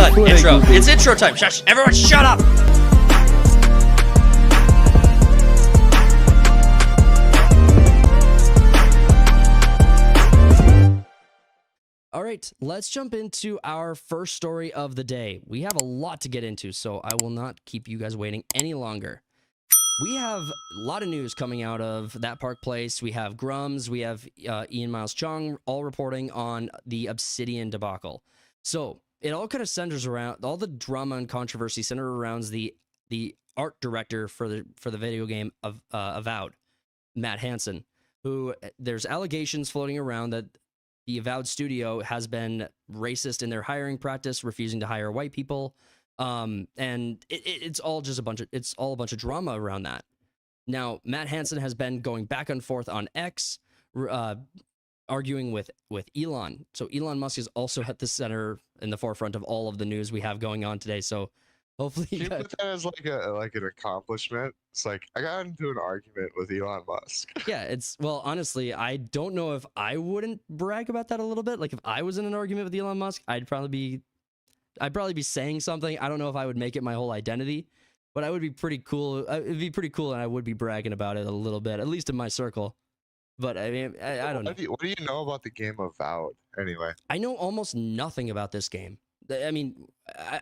done. Intro. It's intro time. Shush. Everyone shut up. All right, let's jump into our first story of the day. We have a lot to get into, so I will not keep you guys waiting any longer. We have a lot of news coming out of That Park Place. We have Grums, we have Ian Miles Chung all reporting on the Obsidian debacle. So it all kind of centers around, all the drama and controversy center around the art director for the video game of Avowed, Matt Hansen, who there's allegations floating around that the Avowed studio has been racist in their hiring practice, refusing to hire white people. And it's all just a bunch of drama around that. Now, Matt Hansen has been going back and forth on X, arguing with Elon. So Elon Musk is also at the center in the forefront of all of the news we have going on today. So hopefully you put that as like an accomplishment. It's like I got into an argument with Elon Musk. Yeah, well, honestly, I don't know if I wouldn't brag about that a little bit. Like if I was in an argument with Elon Musk, I'd probably be saying something. I don't know if I would make it my whole identity, but I would be pretty cool. It'd be pretty cool, and I would be bragging about it a little bit, at least in my circle. But I mean, I don't know. What do you know about the game Avowed, anyway? I know almost nothing about this game. I mean,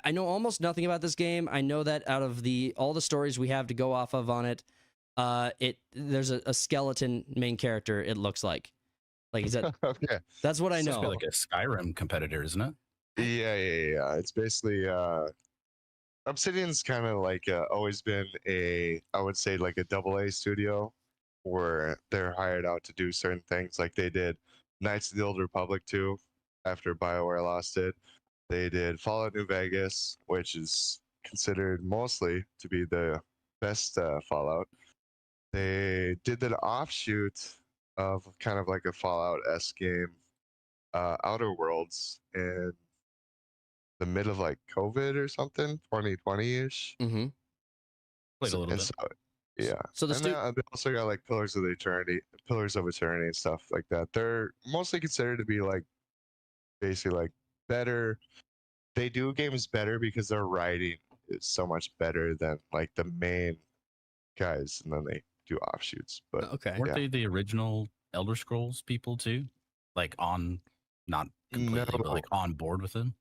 I know almost nothing about this game. I know that out of all the stories we have to go off of on it, there's a skeleton main character. It looks like is that? Okay. That's what I know. Like a Skyrim competitor, isn't it? Yeah. It's basically Obsidian's kind of like always been I would say like a AA studio where they're hired out to do certain things. Like they did Knights of the Old Republic 2 after BioWare lost it. They did Fallout New Vegas, which is considered mostly to be the best Fallout. They did an offshoot of kind of like a Fallout-esque game, Outer Worlds, in the middle of like COVID or something, 2020-ish. Mm-hmm. Like a little bit. So, yeah. So they also got like Pillars of Eternity and stuff like that. They're mostly considered to be like basically like better. They do games better because their writing is so much better than like the main guys, and then they do offshoots. But okay, weren't they the original Elder Scrolls people too? Like not completely, but like on board with them.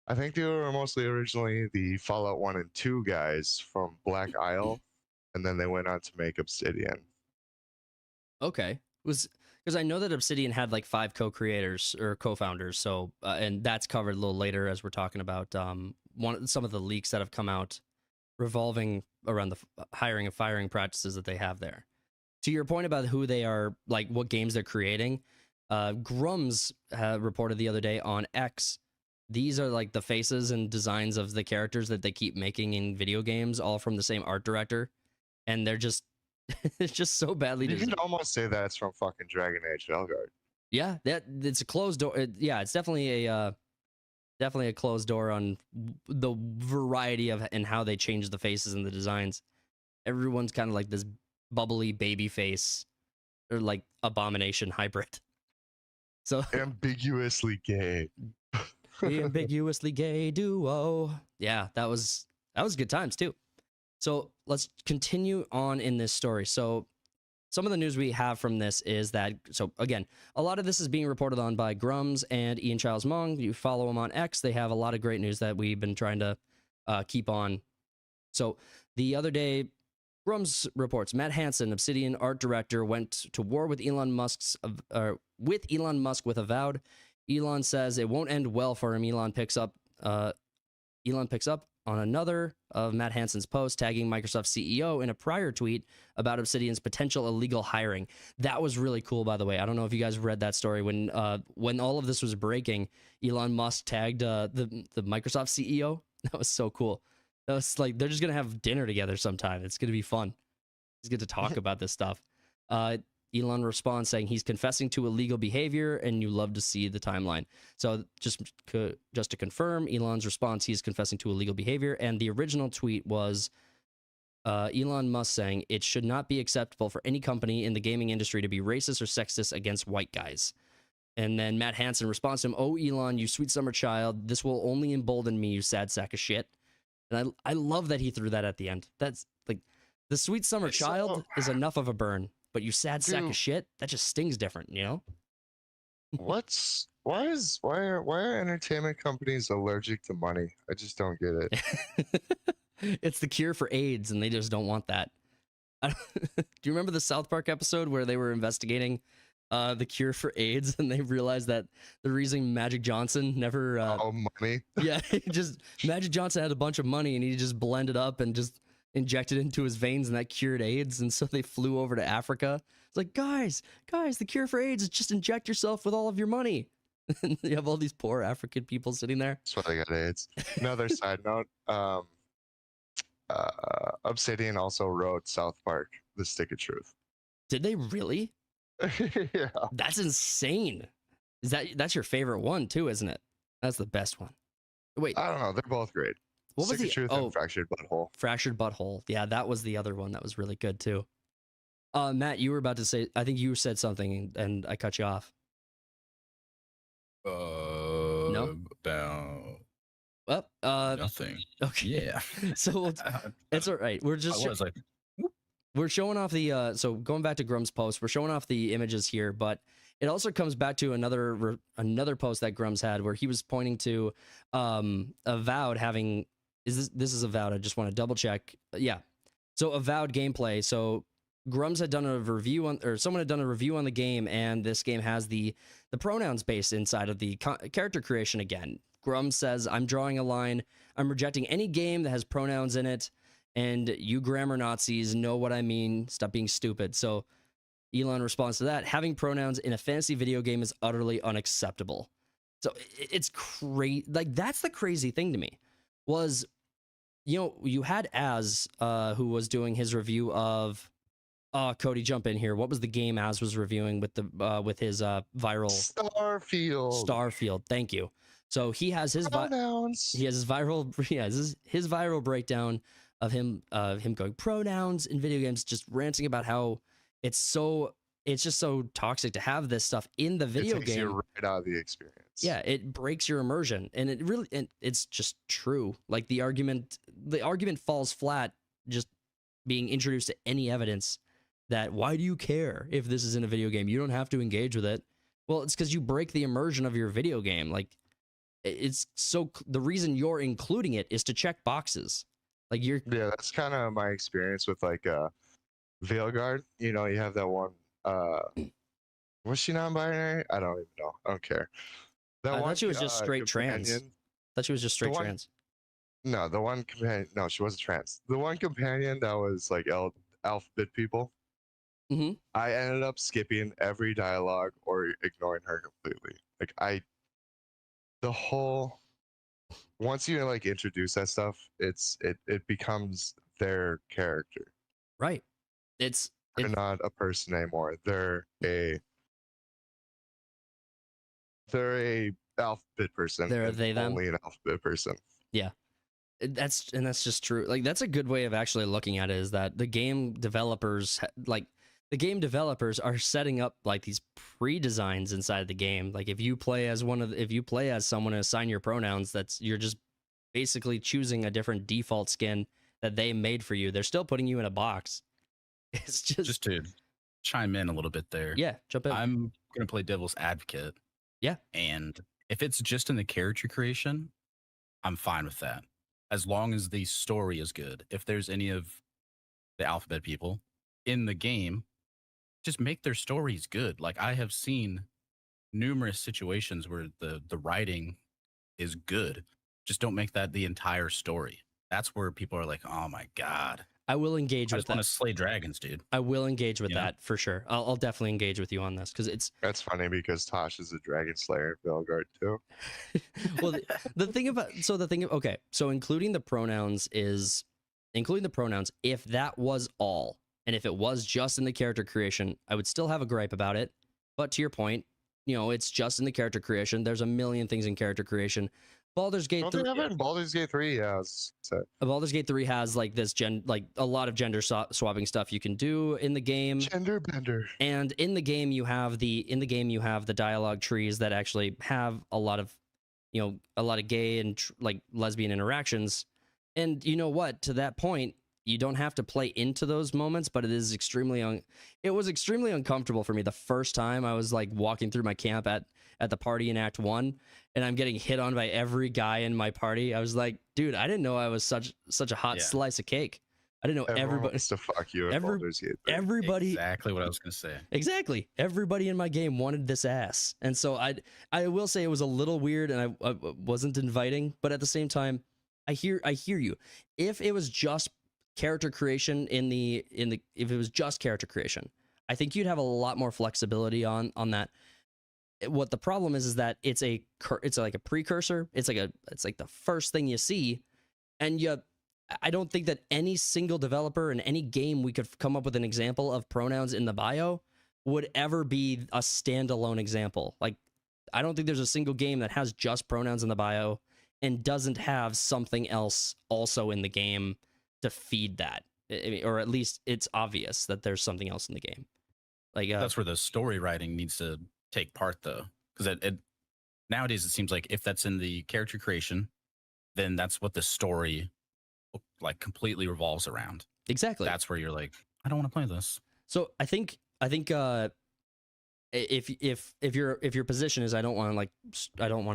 I think they were mostly originally the Fallout 1 and 2 guys from Black Isle, and then they went on to make Obsidian. Okay, because I know that Obsidian had like 5 co-creators or co-founders, so and that's covered a little later as we're talking about some of the leaks that have come out revolving around the hiring and firing practices that they have there. To your point about who they are, like what games they're creating, Grums reported the other day on X. These are like the faces and designs of the characters that they keep making in video games, all from the same art director, and they're just it's just so badly designed. You can almost say that's from fucking Dragon Age Valgard. Yeah, it's a closed door. Yeah, it's definitely a closed door on the variety of and how they change the faces and the designs. Everyone's kind of like this bubbly baby face or like abomination hybrid. So ambiguously gay. The ambiguously gay duo. Yeah, that was good times too. So let's continue on in this story. So some of the news we have from this is that, so again, a lot of this is being reported on by Grums and Ian Charles Mong. You follow them on X. They have a lot of great news that we've been trying to keep on. So the other day, Grums reports Matt Hansen, Obsidian art director, went to war with Elon Musk with Avowed. Elon says it won't end well for him. Elon picks up on another of Matt Hansen's posts, tagging Microsoft CEO in a prior tweet about Obsidian's potential illegal hiring. That was really cool, by the way. I don't know if you guys read that story. When all of this was breaking, Elon Musk tagged the Microsoft CEO. That was so cool. That was like they're just gonna have dinner together sometime. It's gonna be fun. It's good to talk about this stuff. Elon responds saying he's confessing to illegal behavior and you love to see the timeline. So just to confirm, Elon's response, he's confessing to illegal behavior. And the original tweet was Elon Musk saying it should not be acceptable for any company in the gaming industry to be racist or sexist against white guys. And then Matt Hansen responds to him, "Oh, Elon, you sweet summer child, this will only embolden me, you sad sack of shit." And I love that he threw that at the end. That's like, the sweet summer child is enough of a burn, but you sad sack of shit, that just stings different, you know? Why are entertainment companies allergic to money? I just don't get it. It's the cure for AIDS, and they just don't want that. Do you remember the South Park episode where they were investigating the cure for AIDS, and they realized that the reason Magic Johnson never money. yeah, just Magic Johnson had a bunch of money, and he just blended up and just injected it into his veins, and that cured AIDS. And so they flew over to Africa. It's like, guys, the cure for AIDS is just inject yourself with all of your money. And you have all these poor African people sitting there. That's why they got AIDS. Another side note, Obsidian also wrote South Park, The Stick of Truth. Did they really? Yeah. That's insane. That's your favorite one too, isn't it? That's the best one. Wait, I don't know. They're both great. what was Stick the of Truth and Fractured Butthole. Fractured Butthole? Yeah, that was the other one that was really good too. Matt, you were about to say, I think you said something and I cut you off. No? About Well, nothing. okay. Yeah. So it's all right. We're I just was like, we're showing off the so going back to Grum's post, we're showing off the images here, but it also comes back to another post that Grum's had where he was pointing to Avowed having this is Avowed. I just want to double check. Yeah. So Avowed gameplay. So Grum's had done a review on, or someone had done a review on the game, and this game has the pronouns base inside of the character creation again. Grum says, "I'm drawing a line. I'm rejecting any game that has pronouns in it, and you grammar Nazis know what I mean. Stop being stupid." So Elon responds to that, "Having pronouns in a fantasy video game is utterly unacceptable." So it's crazy. Like, that's the crazy thing to me was, you had Az, who was doing his review of, Cody, jump in here. What was the game Az was reviewing with with his viral Starfield. Thank you. So he has his Pronouns. he has his viral his viral breakdown of him going pronouns in video games, just ranting about how it's just so toxic to have this stuff in the video It takes game. you right out of the experience. Yeah, it breaks your immersion, and it's just true. Like, the argument falls flat just being introduced to any evidence that, why do you care if this is in a video game? You don't have to engage with it. Well, it's because you break the immersion of your video game. Like, the reason you're including it is to check boxes. Like, Yeah, that's kind of my experience with like Veilguard. You have that one. Was she non-binary? I don't even know. I don't care. I thought she was just straight trans. companion- Thought she was just straight one- trans. No, the one companion. No, she wasn't trans. The one companion that was like alphabet people. Mhm. I ended up skipping every dialogue or ignoring her completely. Like, once you like introduce that stuff, it becomes their character. Right. They're not a person anymore. They're a alphabet person. They're a and they, them. only an alphabet person. That's just true. Like, that's a good way of actually looking at it, is that the game developers are setting up like these pre-designs inside the game. Like, if you play as someone and assign your pronouns, you're just basically choosing a different default skin that they made for you. They're still putting you in a box. It's just to chime in a little bit there. Yeah, jump in. I'm gonna play devil's advocate. Yeah. And if it's just in the character creation, I'm fine with that, as long as the story is good. If there's any of the alphabet people in the game, just make their stories good. Like, I have seen numerous situations where the writing is good. Just don't make that the entire story. That's where people are like, oh my God. I will engage I with just want that. to slay dragons, dude. I will engage with Yeah. that for sure. I'll definitely engage with you on this, because it's That's funny because Tosh is a dragon slayer in Veilguard too. well, so including the pronouns, if that was all, and if it was just in the character creation, I would still have a gripe about it. But to your point, it's just in the character creation. There's a million things in character creation, Baldur's Gate Don't 3, they have it in Baldur's Gate 3? Yeah, I was gonna say. Baldur's Gate 3 has like this like a lot of gender swapping stuff you can do in the game. Gender bender. And in the game you have the dialogue trees that actually have a lot of, you know, a lot of gay and like lesbian interactions. And you know what, to that point, you don't have to play into those moments, but it is it was extremely uncomfortable for me the first time I was like walking through my camp at the party in Act 1, and I'm getting hit on by every guy in my party. I was like, dude, I didn't know I was such a hot slice of cake. I didn't know Everyone everybody wants to fuck you in Baldur's Gate 3. everybody Exactly what I was gonna say. Exactly. Everybody in my game wanted this ass. And so I will say it was a little weird, and I wasn't inviting, but at the same time, I hear you. If it was just character creation if it was just character creation, I think you'd have a lot more flexibility on that. What the problem is that it's like a precursor. It's like the first thing you see, and I don't think that any single developer in any game we could come up with an example of pronouns in the bio would ever be a standalone example. Like, I don't think there's a single game that has just pronouns in the bio and doesn't have something else also in the game to feed that. I mean, or at least it's obvious that there's something else in the game. Like That's where the story writing needs to take part, though, because nowadays it seems like if that's in the character creation, then that's what the story like completely revolves around. Exactly. That's where you're like, I don't want to play this. So I think if your position is, I don't want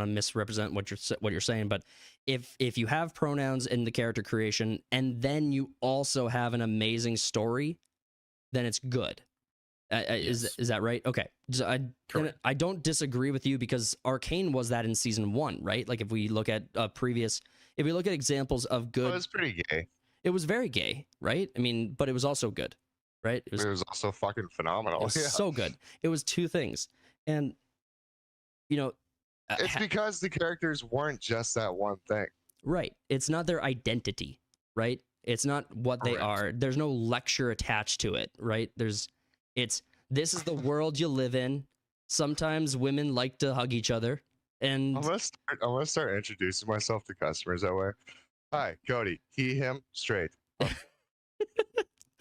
to misrepresent what you're saying, but if you have pronouns in the character creation and then you also have an amazing story, then it's good. Yes. Is that right? Okay. So I don't disagree with you, because Arcane was that in season 1, right? Like if we look at examples of good, Well, it's pretty gay. it was very gay, right? I mean, but it was also good, right? It was also fucking phenomenal. It was so good. It was two things, and you know, It's because the characters weren't just that one thing. right. It's not their identity, right? It's not what they Correct. are. There's no lecture attached to it, right? This is the world you live in. Sometimes women like to hug each other, and I'm gonna start introducing myself to customers that way. Hi, Cody. He, him, straight.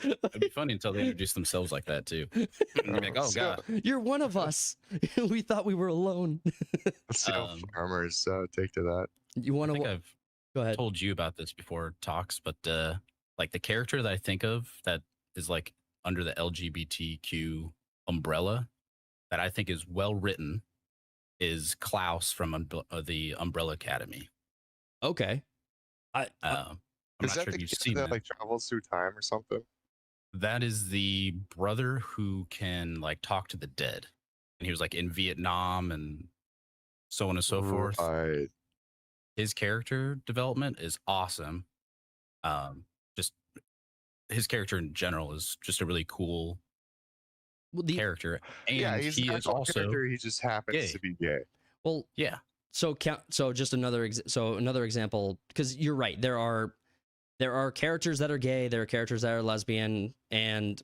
It'd be funny until they introduce themselves like that too. You'd be like, oh So- god. you're one of us. We thought we were alone. Let's see how farmers take to that. You I want think to I've go ahead? told you about this before talks, but like the character that I think of that is like under the LGBTQ umbrella that I think is well written is Klaus from the Umbrella Academy. Okay. I'm Is not that sure the if you've kid seen that that. like travels through time or something? That is the brother who can like talk to the dead, and he was like in Vietnam and so on and so forth. Right. His character development is awesome. Just his character in general is just a really cool Well, character, and Yeah, he's he an is actual also character. He just happens gay. to be gay. well, yeah. so just another example, because you're right. There are characters that are gay. There are characters that are lesbian, and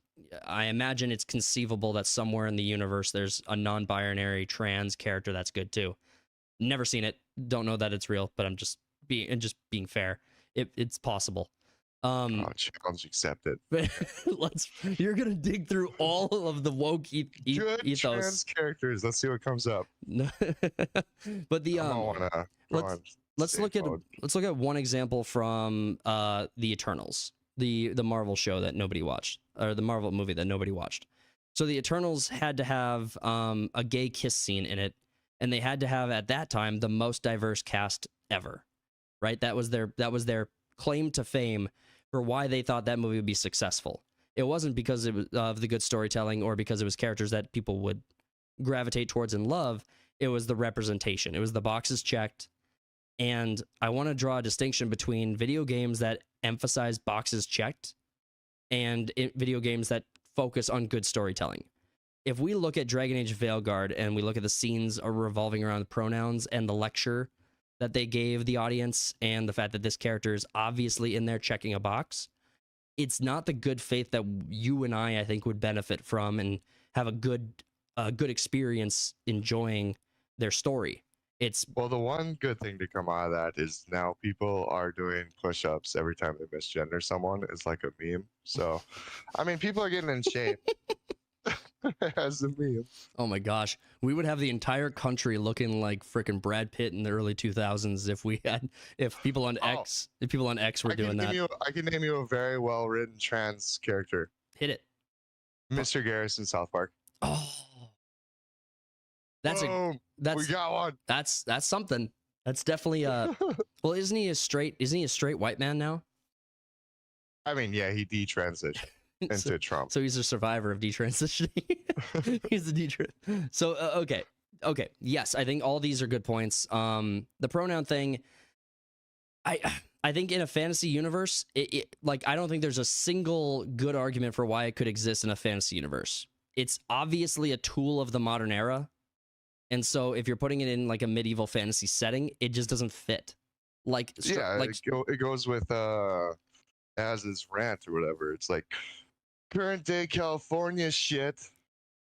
I imagine it's conceivable that somewhere in the universe there's a non-binary trans character that's good too. Never seen it. Don't know that it's real, but I'm just being fair. It's possible. Oh, challenge accepted. You're gonna dig through all of the woke Good ethos. trans characters. Let's see what comes up. But the I don't wanna go on let's safe look at mode. one example from the Eternals, the Marvel show that nobody watched, or the Marvel movie that nobody watched. So the Eternals had to have a gay kiss scene in it, and they had to have at that time the most diverse cast ever. Right? That was their claim to fame for why they thought that movie would be successful. It wasn't because it was of the good storytelling or because it was characters that people would gravitate towards and love. It was the representation. It was the boxes checked. And I want to draw a distinction between video games that emphasize boxes checked and video games that focus on good storytelling. If we look at Dragon Age Veilguard and we look at the scenes revolving around the pronouns and the lecture that they gave the audience and the fact that this character is obviously in there checking a box, it's not the good faith that you and I think would benefit from and have a good experience enjoying their story. It's Well, the one good thing to come out of that is now people are doing push-ups every time they misgender someone. It's like a meme. So, I mean, people are getting in shape as a meme. oh my gosh, we would have the entire country looking like freaking Brad Pitt in the early 2000s if people on Oh, X were doing that. I can name you a very well-written trans character, Hit it. Mr. Garrison, South Park. Oh, that's Boom, we got one. that's something. That's definitely well, isn't he a straight white man now? I mean, yeah, he detransitioned into Trump. So he's a survivor of detransitioning. He's a detransition. So okay, yes, I think all these are good points. The pronoun thing, I think in a fantasy universe, like I don't think there's a single good argument for why it could exist in a fantasy universe. It's obviously a tool of the modern era, and so if you're putting it in like a medieval fantasy setting, it just doesn't fit. Like Yeah, like it goes with Az's rant or whatever. It's like current day California shit.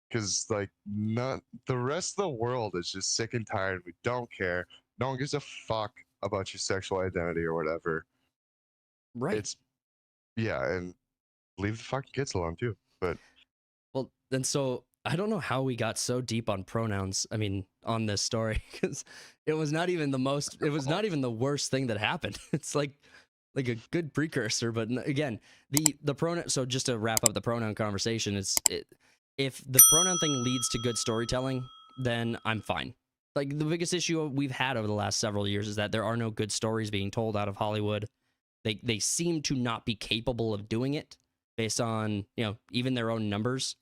Because like not the rest of the world is just sick and tired. We don't care. No one gives a fuck about your sexual identity or whatever. right. It's yeah, and leave the fucking kids alone too. But Well, and so I don't know how we got so deep on pronouns. I mean, on this story, because it was not even the worst thing that happened. It's like a good precursor, but again, the pronoun. So just to wrap up the pronoun conversation, if the pronoun thing leads to good storytelling, then I'm fine. Like the biggest issue we've had over the last several years is that there are no good stories being told out of Hollywood. They seem to not be capable of doing it based on even their own numbers.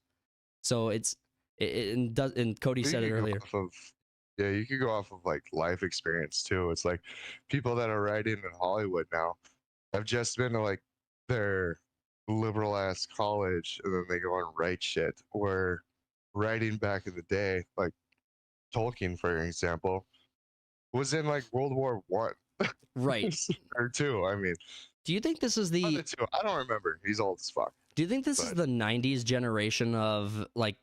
So and Cody said it earlier. Yeah, you could go off of like life experience too. It's like people that are writing in Hollywood now have just been to like their liberal ass college and then they go and write shit. Or writing back in the day, like Tolkien, for example, was in like World War One. Right. Or two. I mean, do you think this is one of the two. I don't remember. He's old as fuck. Do you think this is the 90s generation of like,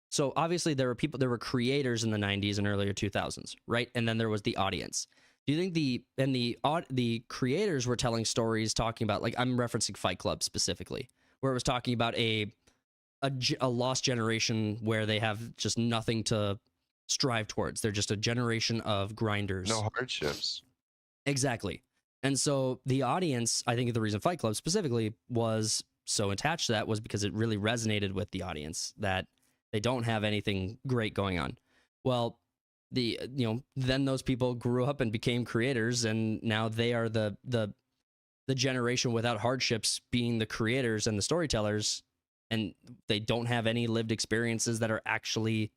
so obviously there were creators in the 90s and earlier 2000s, right? And then there was the audience. Do you think the creators were telling stories talking about, like, I'm referencing Fight Club specifically, where it was talking about a lost generation where they have just nothing to strive towards. They're just a generation of grinders. No hardships. Exactly. And so the audience, I think the reason Fight Club specifically was so attached to that was because it really resonated with the audience that they don't have anything great going on. Well, then those people grew up and became creators, and now they are the generation without hardships, being the creators and the storytellers, and they don't have any lived experiences that are actually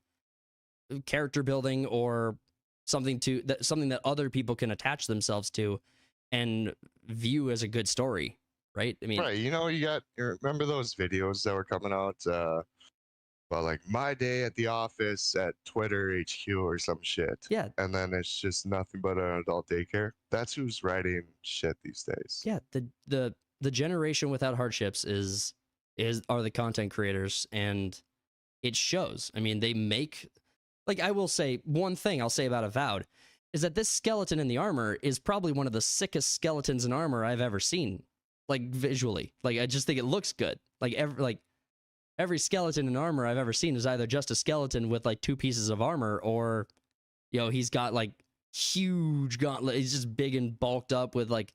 character building or something that other people can attach themselves to and view as a good story. Right? I mean, right. You remember those videos that were coming out about like my day at the office at Twitter HQ or some shit. Yeah. And then it's just nothing but an adult daycare. That's who's writing shit these days. Yeah. The generation without hardships are the content creators, and it shows. I mean, they make, like, I will say one thing I'll say about Avowed is that this skeleton in the armor is probably one of the sickest skeletons in armor I've ever seen. Like visually, like I just think it looks good. Like every skeleton in armor I've ever seen is either just a skeleton with like 2 pieces of armor, or he's got like huge gauntlet. He's just big and bulked up with like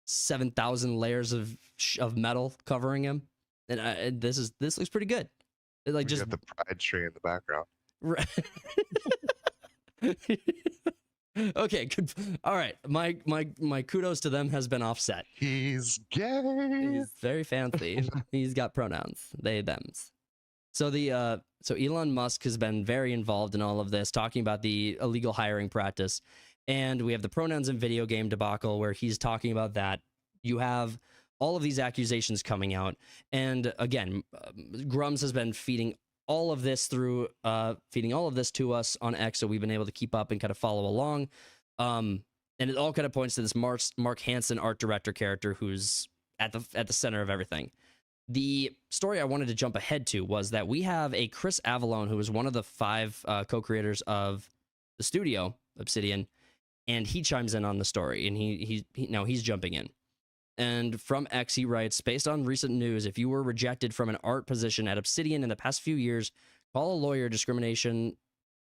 7,000 layers of metal covering him. And this looks pretty good. It, like, just got the pride tree in the background. Right. Okay, good. All right. My kudos to them has been offset. He's gay. He's very fancy. He's got pronouns, they, thems. So so Elon Musk has been very involved in all of this, talking about the illegal hiring practice. And we have the pronouns in video game debacle where he's talking about that. You have all of these accusations coming out. And again, Grums has been feeding all of this to us on X, so we've been able to keep up and kind of follow along. And it all kind of points to this Mark Hansen art director character who's at the center of everything. The story I wanted to jump ahead to was that we have a Chris Avellone, who is one of the 5 co-creators of the studio, Obsidian, and he chimes in on the story, and now he's jumping in. And from X, he writes, based on recent news, if you were rejected from an art position at Obsidian in the past few years, call a lawyer. Discrimination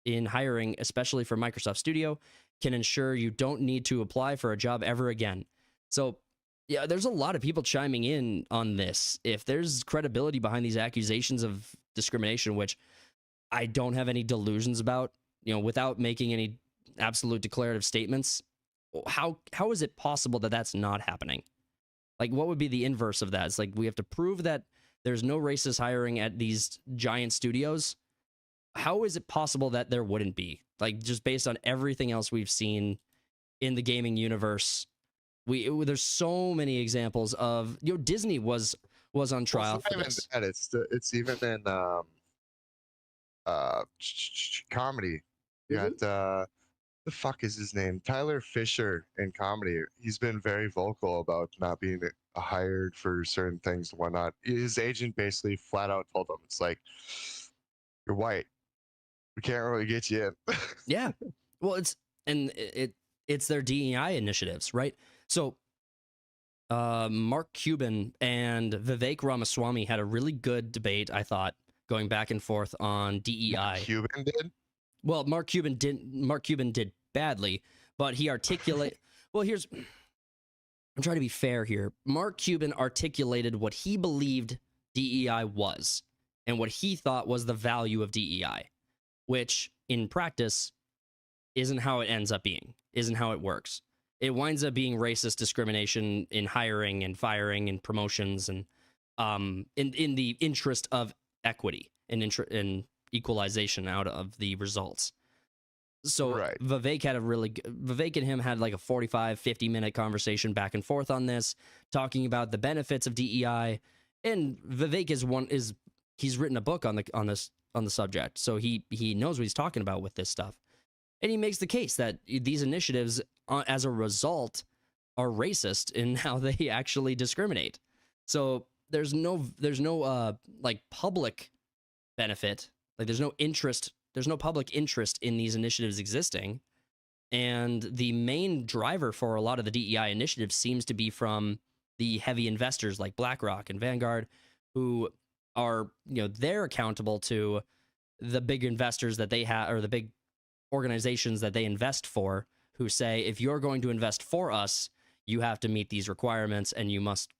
in hiring, especially for Microsoft Studio, can ensure you don't need to apply for a job ever again. So, yeah, there's a lot of people chiming in on this. If there's credibility behind these accusations of discrimination, which I don't have any delusions about, without making any absolute declarative statements, how is it possible that that's not happening? Like, what would be the inverse of that? It's like we have to prove that there's no racist hiring at these giant studios. How is it possible that there wouldn't be? Like, just based on everything else we've seen in the gaming universe, there's so many examples of Disney was on trial for this. It's even in comedy. You got the fuck is his name? Tyler Fisher in comedy. He's been very vocal about not being hired for certain things and whatnot. His agent basically flat out told him, it's like, you're white. We can't really get you in. Yeah. Well, it's their DEI initiatives, right? So Mark Cuban and Vivek Ramaswamy had a really good debate, I thought, going back and forth on DEI. Cuban did? Well, Mark Cuban did badly, but he articulated. Well, I'm trying to be fair here. Mark Cuban articulated what he believed DEI was and what he thought was the value of DEI, which in practice isn't how it ends up being, isn't how it works. It winds up being racist discrimination in hiring and firing and promotions, and in the interest of equity and in equalization out of the results. So Right. Vivek and him had like a 45, 50-minute conversation back and forth on this, talking about the benefits of DEI. And Vivek he's written a book on the subject, so he knows what he's talking about with this stuff. And he makes the case that these initiatives, as a result, are racist in how they actually discriminate. So there's no like public benefit, like there's no public interest in these initiatives existing. And the main driver for a lot of the DEI initiatives seems to be from the heavy investors like BlackRock and Vanguard, who are, they're accountable to the big investors that they have, or the big organizations that they invest for, who say, if you're going to invest for us, you have to meet these requirements and you must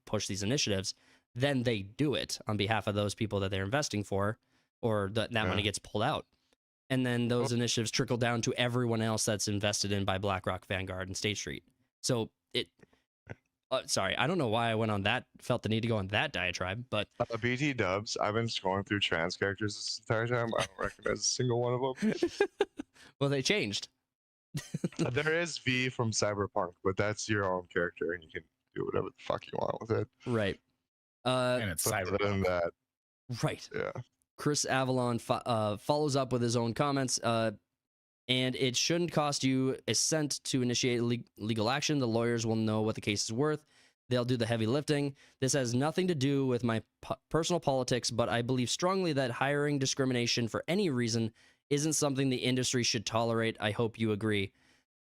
push these initiatives. Then they do it on behalf of those people that they're investing for, or that money gets pulled out. And then those initiatives trickle down to everyone else that's invested in by BlackRock, Vanguard, and State Street. So sorry, I don't know why I felt the need to go on that diatribe, but BT dubs, I've been scrolling through trans characters this entire time. I don't recognize a single one of them. well, they changed. There is V from Cyberpunk, but that's your own character, and you can do whatever the fuck you want with it. Right. And it's Other than Cyberpunk. that, Right. yeah. Chris Avalon follows up with his own comments, and it shouldn't cost you a cent to initiate legal action. The lawyers will know what the case is worth. They'll do the heavy lifting. This has nothing to do with my personal politics, but I believe strongly that hiring discrimination for any reason isn't something the industry should tolerate. I hope you agree.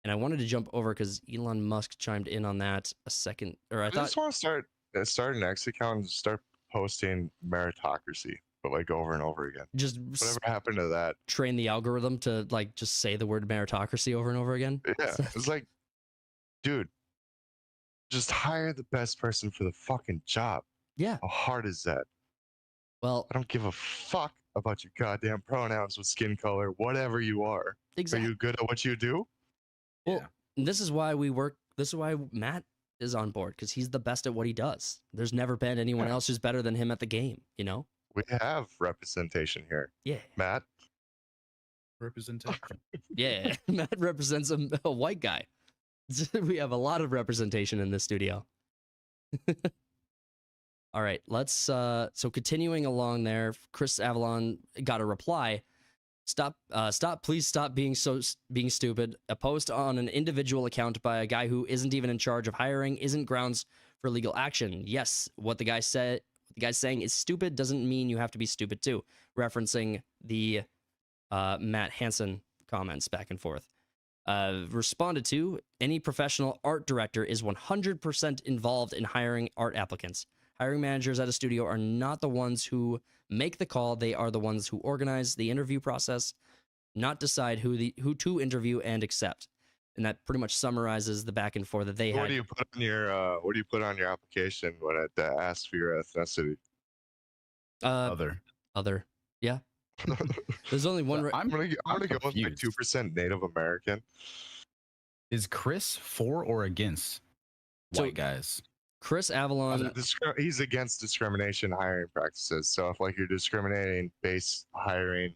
And I wanted to jump over because Elon Musk chimed in on that a second. Or I thought, just want to start an X account and start posting meritocracy, but like over and over again. just Whatever happened to that? train the algorithm to like just say the word meritocracy over and over again. Yeah, it's like, dude, just hire the best person for the fucking job. Yeah. How hard is that? Well, I don't give a fuck about your goddamn pronouns with skin color, whatever you are. exactly. Are you good at what you do? Well, this is why we work. This is why Matt is on board, because he's the best at what he does. There's never been anyone else who's better than him at the game, We have representation here. Yeah. Matt? Representation. Yeah. Matt represents a white guy. We have a lot of representation in this studio. All right, let's so continuing along there, Chris Avalon got a reply. Please stop being stupid. A post on an individual account by a guy who isn't even in charge of hiring isn't grounds for legal action. Yes, what the guy's saying is stupid doesn't mean you have to be stupid too. Referencing the Matt Hansen comments back and forth. responded to, any professional art director is 100% involved in hiring art applicants. Hiring managers at a studio are not the ones who make the call. They are the ones who organize the interview process, not decide who to interview and accept. And that pretty much summarizes the back and forth that they What had. do you put on your What do you put on your application when it asks for your ethnicity? Other. Yeah. There's only one. I'm I'm gonna go with like confused. 2% Native American. Is Chris for or against So- white guys? Chris Avalon. He's against discrimination hiring practices. So if like you're discriminating based hiring,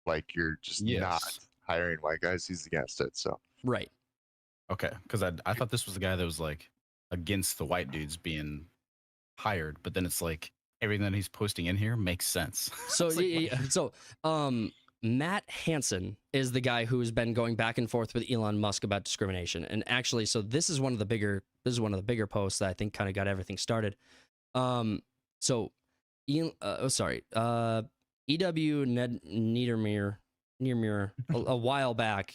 like you're just not Yes. hiring white guys, he's against it. So Right. Okay, because I thought this was the guy that was like against the white dudes being hired, but then it's like everything that he's posting in here makes sense. So, It's like, Matt Hansen is the guy who's been going back and forth with Elon Musk about discrimination. And actually, so this is one of the bigger posts that I think kind of got everything started. EW Niedermeyer a while back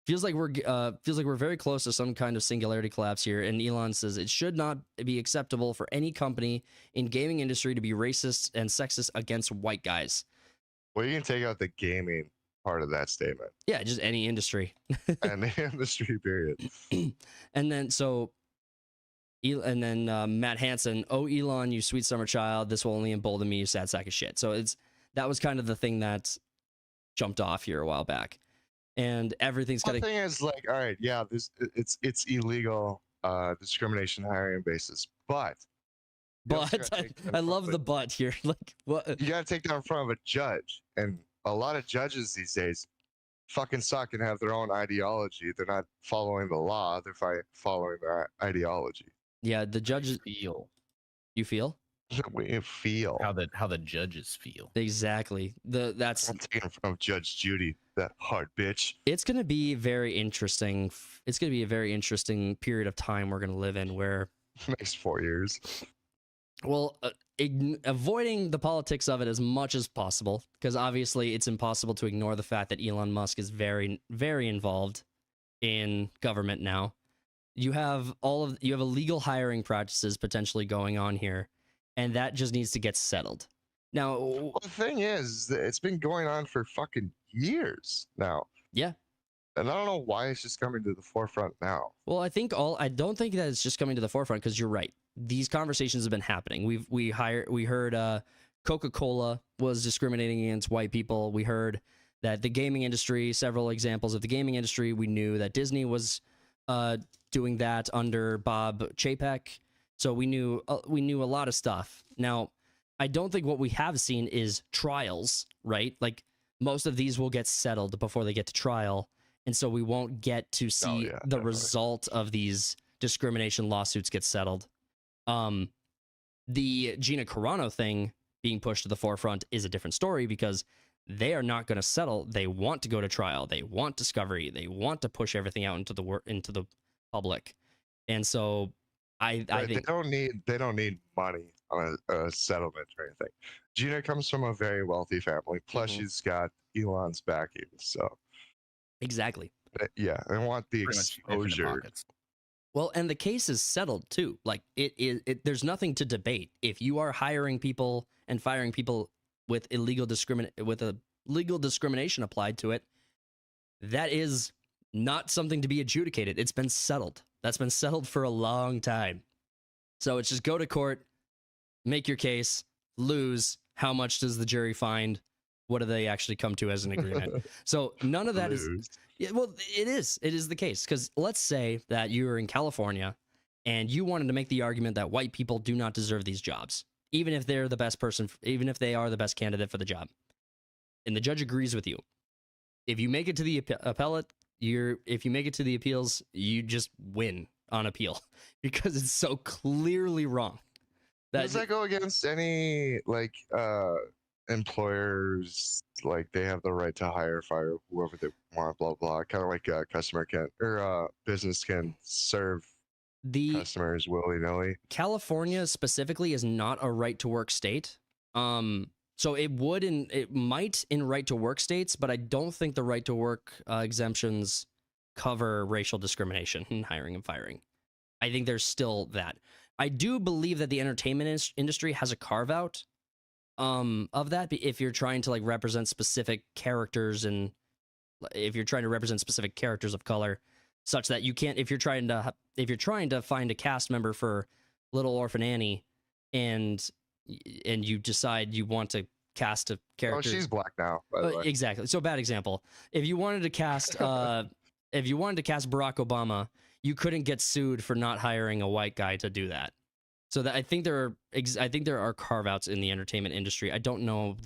feels like we're very close to some kind of singularity collapse here. And Elon says it should not be acceptable for any company in gaming industry to be racist and sexist against white guys. well, you can take out the gaming part of that statement Yeah, just any industry. and the industry period. And then Matt Hansen, oh Elon, you sweet summer child, this will only embolden me, you sad sack of shit. So that was kind of the thing that jumped off here a while back, and everything's The kind of thing is, like, all right, yeah, it's illegal discrimination hiring basis, but you also but gotta take that in I front love of the but here. Like what? you gotta take that in front of a judge, and a lot of judges these days fucking suck and have their own ideology. They're not following the law; they're following their ideology. Yeah, the judges. feel You feel We feel. how the judges feel. exactly that's. I'm taking it from Judge Judy, that hard bitch. It's going to be very interesting. It's going to be a very interesting period of time we're going to live in where, Next 4 years. well, avoiding the politics of it as much as possible, because obviously it's impossible to ignore the fact that Elon Musk is very, very involved in government now. You have illegal hiring practices potentially going on here, and that just needs to get settled. Now, Well, the thing is, that it's been going on for fucking years now. yeah. And I don't know why it's just coming to the forefront now. Well, I don't think that it's just coming to the forefront, because you're right. These conversations have been happening. We heard Coca-Cola was discriminating against white people. We heard that the gaming industry, several examples of the gaming industry. We knew that Disney was doing that under Bob Chapek. So we knew a lot of stuff. Now, I don't think what we have seen is trials, right? Like most of these will get settled before they get to trial. And so we won't get to see the definitely. result of these discrimination lawsuits get settled. The Gina Carano thing being pushed to the forefront is a different story, because they are not going to settle. They want to go to trial. They want discovery. They want to push everything out into the public. And so I Right, think they don't need money on a settlement or anything. Gina comes from a very wealthy family. Plus, Mhm. she's got Elon's backing. So exactly. yeah, they want the Pretty much infinite exposure. pockets. Well, and the case is settled too. Like there's nothing to debate. If you are hiring people and firing people with a legal discrimination applied to it, that is not something to be adjudicated. It's been settled. That's been settled for a long time. So it's just go to court, make your case, lose. How much does the jury find? What do they actually come to as an agreement? So none of that is. Lose. Yeah, well, it is. It is the case. Because let's say that you're in California and you wanted to make the argument that white people do not deserve these jobs, even if they're the best person, even if they are the best candidate for the job. And the judge agrees with you. If you make it to the appellate, if you make it to the appeals, you just win on appeal because it's so clearly wrong. Does that go against any like employers? Like they have the right to hire, fire whoever they want, blah blah. Kind of like a customer can or business can serve the customers willy nilly. California specifically is not a right to work state. So it might in right to work states, but I don't think the right to work exemptions cover racial discrimination in hiring and firing. I think there's still that. I do believe that the entertainment industry has a carve out of that if you're trying to like represent specific characters, and if you're trying to represent specific characters of color, such that you can't, if you're trying to find a cast member for Little Orphan Annie, and you decide you want to cast a Oh, character. she's black now, by the way. Exactly. So bad example. If you wanted to cast Barack Obama, you couldn't get sued for not hiring a white guy to do that. So that I think there are carve outs in the entertainment industry. I don't know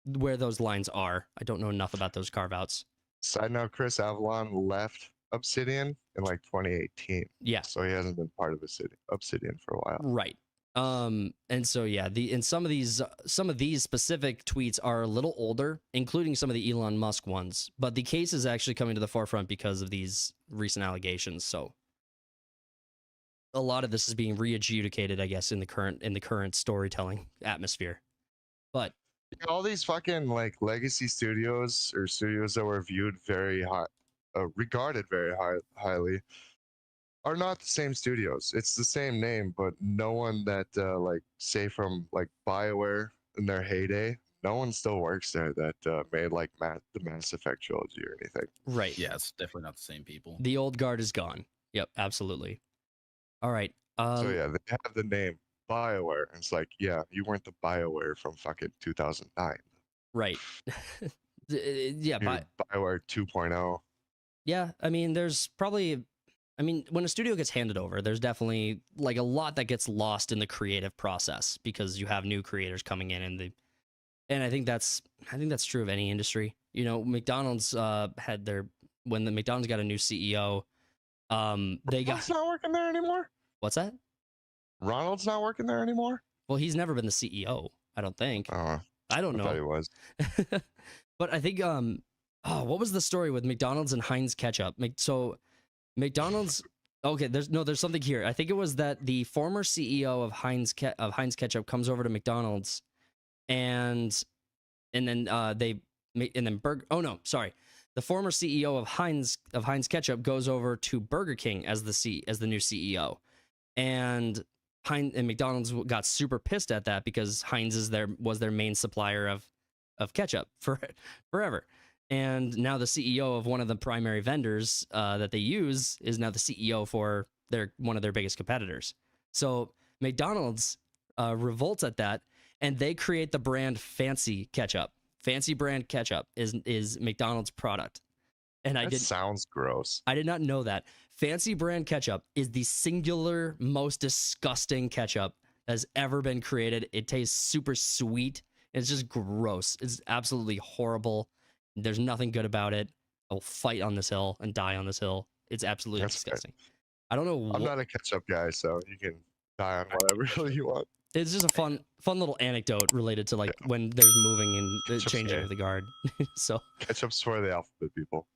where those lines are. I don't know enough about those carve outs. Side note: Chris Avalon left Obsidian in like 2018. Yeah. So he hasn't been part of Obsidian for a while. Right. And so yeah, some of these specific tweets are a little older, including some of the Elon Musk ones, but the case is actually coming to the forefront because of these recent allegations. So a lot of this is being re-adjudicated, I guess, in the current storytelling atmosphere. But all these fucking like legacy studios, or studios that were viewed very high, regarded very highly, are not the same studios. It's the same name, but no one that like say from like BioWare in their heyday, no one still works there that made like the Mass Effect trilogy or anything. right. Yeah, it's definitely not the same people. The old guard is gone. Yep, absolutely. All right. So yeah, they have the name BioWare, and it's like, yeah, you weren't the BioWare from fucking 2009. Right. Yeah, You're BioWare 2.0. yeah, I mean, there's probably, I mean, when a studio gets handed over, there's definitely like a lot that gets lost in the creative process because you have new creators coming in, and I think that's true of any industry. You know, McDonald's when the McDonald's got a new CEO, Ronald's not working there anymore. What's that? Ronald's not working there anymore. Well, he's never been the CEO, I don't think. I don't know. I thought he was. But I think what was the story with McDonald's and Heinz ketchup? So McDonald's, okay, there's something here. I think it was that the former CEO of Heinz ketchup comes over to McDonald's, and then the former CEO of Heinz ketchup goes over to Burger King as the new CEO, and McDonald's got super pissed at that because Heinz was their main supplier of ketchup forever. And now the CEO of one of the primary vendors that they use is now the CEO for one of their biggest competitors. So McDonald's revolts at that, and they create the brand Fancy Ketchup. Fancy brand ketchup is McDonald's product. And sounds gross. I did not know that. Fancy brand ketchup is the singular most disgusting ketchup that's ever been created. It tastes super sweet. It's just gross. It's absolutely horrible. There's nothing good about it. I'll fight on this hill and die on this hill. It's absolutely disgusting. I don't know. I'm not a ketchup guy, so you can die on whatever you want. It's just a fun little anecdote related to like when there's moving and Ketchup's changing gay. of the guard. So Ketchup's for the alphabet people.